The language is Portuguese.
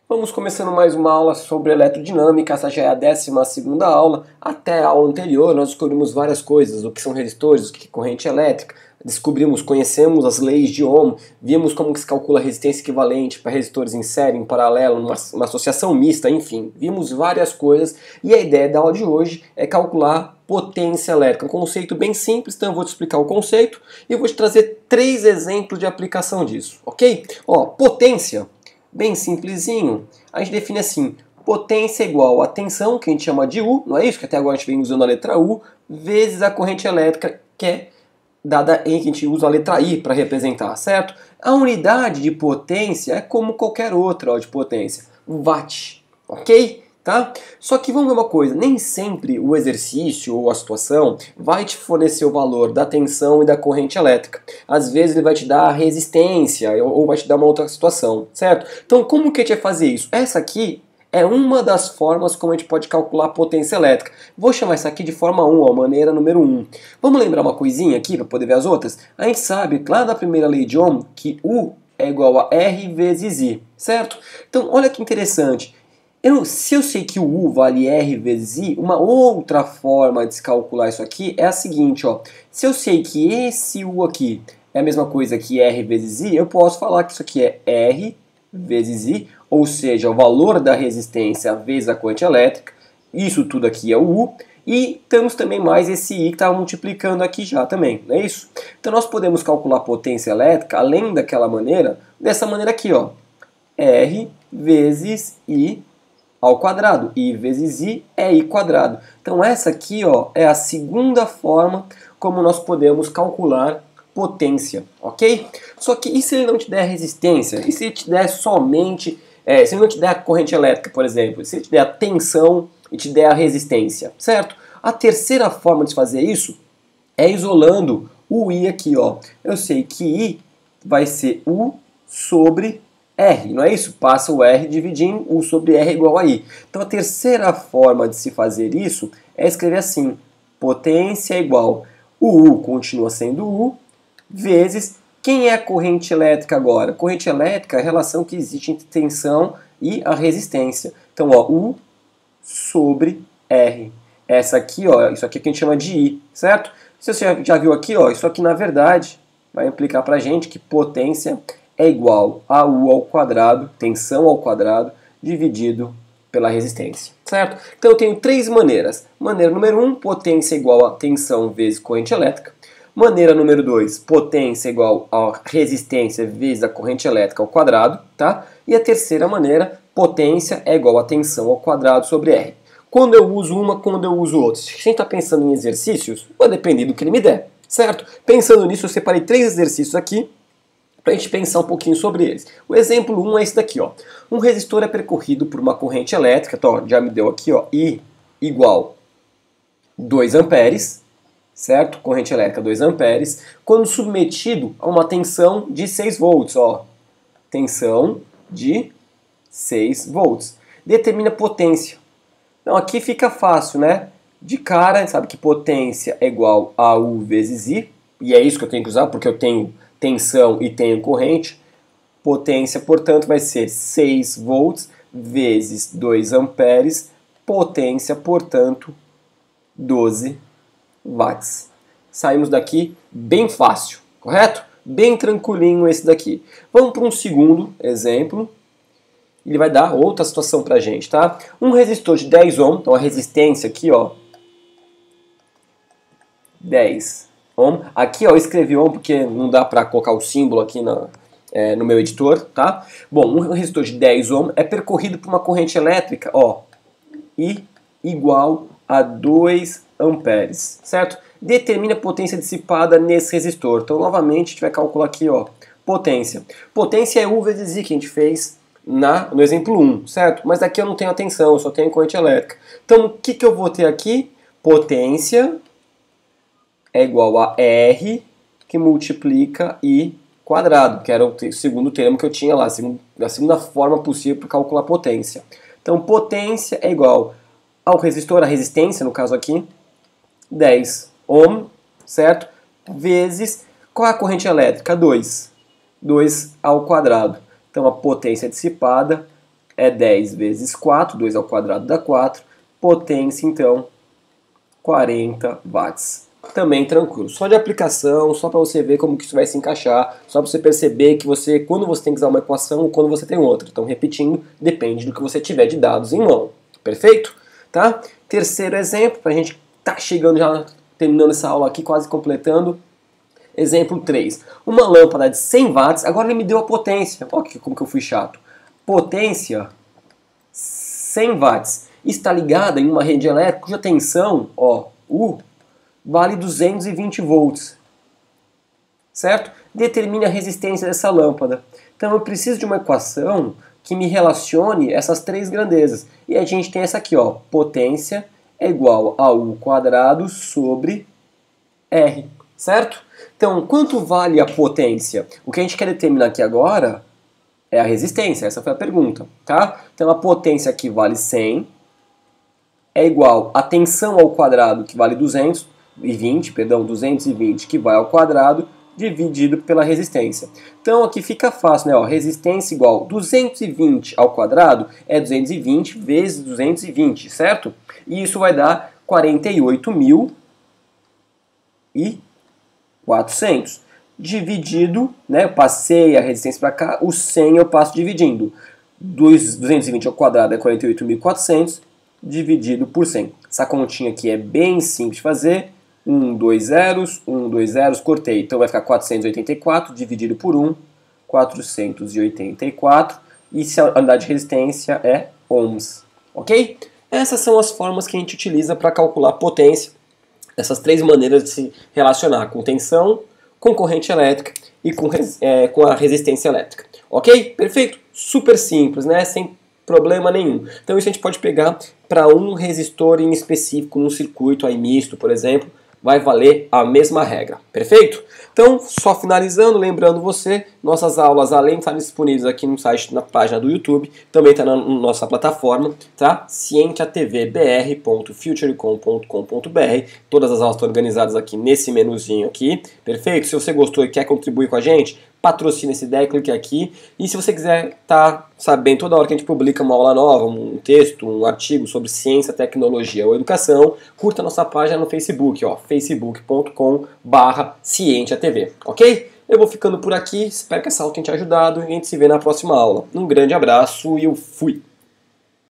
Vamos começando mais uma aula sobre eletrodinâmica, essa já é a 12ª aula. Até a aula anterior nós descobrimos várias coisas, o que são resistores, o que é corrente elétrica, conhecemos as leis de Ohm, vimos como que se calcula a resistência equivalente para resistores em série, em paralelo, uma associação mista, enfim, vimos várias coisas e a ideia da aula de hoje é calcular potência elétrica, um conceito bem simples, então eu vou te explicar o conceito e eu vou te trazer 3 exemplos de aplicação disso, ok? Ó, potência. Bem simplesinho, a gente define assim, potência é igual a tensão, que a gente chama de U, não é isso? Que até agora a gente vem usando a letra U, vezes a corrente elétrica, que é dada em que a gente usa a letra I para representar, certo? A unidade de potência é como qualquer outra de potência, watt, ok? Tá? Só que vamos ver uma coisa, nem sempre o exercício ou a situação vai te fornecer o valor da tensão e da corrente elétrica. Às vezes ele vai te dar a resistência ou vai te dar uma outra situação, certo? Então como que a gente vai fazer isso? Essa aqui é uma das formas como a gente pode calcular a potência elétrica. Vou chamar essa aqui de forma 1, a maneira número 1. Vamos lembrar uma coisinha aqui para poder ver as outras? A gente sabe, lá da primeira lei de Ohm, que U é igual a R vezes I, certo? Então olha que interessante. Se eu sei que o U vale R vezes I, uma outra forma de se calcular isso aqui é a seguinte, ó. Se eu sei que esse U aqui é a mesma coisa que R vezes I, eu posso falar que isso aqui é R vezes I, ou seja, o valor da resistência vezes a corrente elétrica, isso tudo aqui é o U, e temos também mais esse I que está multiplicando aqui já também, não é isso? Então nós podemos calcular a potência elétrica, além daquela maneira, dessa maneira aqui, ó. R vezes I ao quadrado. I vezes I é I quadrado. Então essa aqui, ó, é a segunda forma como nós podemos calcular potência, ok? Só que e se ele não te der resistência? E se ele te der somente, se ele não te der a corrente elétrica, por exemplo? Se ele te der a tensão e te der a resistência, certo? A terceira forma de fazer isso é isolando o I aqui, ó. Eu sei que I vai ser U sobre R, não é isso? Passa o R dividindo U sobre R igual a I. Então a terceira forma de se fazer isso é escrever assim, potência igual, o U continua sendo U, vezes, quem é a corrente elétrica agora? Corrente elétrica é a relação que existe entre tensão e a resistência. Então, ó, U sobre R. Essa aqui, ó, isso aqui é o que a gente chama de I, certo? Se você já viu aqui, ó, isso aqui na verdade vai implicar pra gente que potência é igual a U ao quadrado, tensão ao quadrado, dividido pela resistência, certo? Então eu tenho 3 maneiras. Maneira número 1, potência igual a tensão vezes corrente elétrica. Maneira número 2, potência igual a resistência vezes a corrente elétrica ao quadrado, tá? E a terceira maneira, potência é igual a tensão ao quadrado sobre R. Quando eu uso uma, quando eu uso outra? Se a gente está pensando em exercícios, vai depender do que ele me der, certo? Pensando nisso, eu separei 3 exercícios aqui, para a gente pensar um pouquinho sobre eles. O exemplo 1 é esse daqui, ó. Um resistor é percorrido por uma corrente elétrica, então, ó, já me deu aqui, ó, I igual 2 amperes, certo? Corrente elétrica 2 amperes, quando submetido a uma tensão de 6 volts, ó. Tensão de 6 volts. Determina potência. Então aqui fica fácil, né? De cara, a gente sabe que potência é igual a U vezes I, e é isso que eu tenho que usar, porque eu tenho tensão e tenho corrente. Potência, portanto, vai ser 6 volts vezes 2 amperes. Potência, portanto, 12 watts. Saímos daqui bem fácil, correto? Bem tranquilinho esse daqui. Vamos para um segundo exemplo. Ele vai dar outra situação para a gente, tá? Um resistor de 10 ohm, então a resistência aqui, ó, 10 ohm. Aqui, ó, eu escrevi ohm porque não dá para colocar o símbolo aqui no meu editor, tá? Bom, um resistor de 10 ohm é percorrido por uma corrente elétrica, ó, I igual a 2 amperes, certo? Determina a potência dissipada nesse resistor. Então, novamente, a gente vai calcular aqui, ó, potência. Potência é U vezes I que a gente fez no exemplo 1, certo? Mas aqui eu não tenho a tensão, eu só tenho corrente elétrica. Então, o que eu vou ter aqui? Potência é igual a R que multiplica I quadrado, que era o segundo termo que eu tinha lá, a segunda forma possível para calcular potência. Então, potência é igual ao resistor, a resistência, no caso aqui, 10 ohm, certo? Vezes, qual é a corrente elétrica? 2. 2 ao quadrado. Então, a potência dissipada é 10 vezes 4, 2 ao quadrado dá 4, potência então 40 watts. Também tranquilo, só de aplicação, só para você ver como que isso vai se encaixar, só para você perceber que você, quando você tem que usar uma equação ou quando você tem outra. Então, repetindo, depende do que você tiver de dados em mão. Perfeito? Tá? Terceiro exemplo, para a gente tá chegando já, terminando essa aula aqui, quase completando. Exemplo 3. Uma lâmpada de 100 watts, agora ele me deu a potência. Olha como que eu fui chato. Potência 100 watts. Está ligada em uma rede elétrica cuja tensão, ó, U, vale 220 volts. Certo? Determine a resistência dessa lâmpada. Então eu preciso de uma equação que me relacione essas três grandezas. E a gente tem essa aqui, ó. Potência é igual a U quadrado sobre R. Certo? Então, quanto vale a potência? O que a gente quer determinar aqui agora é a resistência. Essa foi a pergunta. Tá? Então a potência aqui vale 100. É igual a tensão ao quadrado, que vale 220, que vai ao quadrado, dividido pela resistência. Então aqui fica fácil, né? Ó, resistência igual 220 ao quadrado é 220 vezes 220, certo? E isso vai dar 48.400. Dividido, né? Eu passei a resistência para cá, o 100 eu passo dividindo. 220 ao quadrado é 48.400. Dividido por 100. Essa continha aqui é bem simples de fazer. 2 zeros, 2 zeros, cortei. Então vai ficar 484 dividido por 1, 484. E se a unidade de resistência é ohms. Ok? Essas são as formas que a gente utiliza para calcular potência. Essas três maneiras de se relacionar com tensão, com corrente elétrica e com a resistência elétrica. Ok? Perfeito? Super simples, né? Sem problema nenhum. Então isso a gente pode pegar para um resistor em específico, num circuito aí misto, por exemplo, vai valer a mesma regra. Perfeito? Então, só finalizando, lembrando você, nossas aulas, além de estarem disponíveis aqui no site, na página do YouTube, também está na nossa plataforma, tá? cientiatvbr.futurecom.com.br. Todas as aulas estão organizadas aqui nesse menuzinho aqui. Perfeito? Se você gostou e quer contribuir com a gente, patrocina essa ideia, clique aqui. E se você quiser estar sabendo toda hora que a gente publica uma aula nova, um texto, um artigo sobre ciência, tecnologia ou educação, curta a nossa página no Facebook, ó, facebook.com/cientiatv, ok? Eu vou ficando por aqui, espero que essa aula tenha te ajudado e a gente se vê na próxima aula. Um grande abraço e eu fui!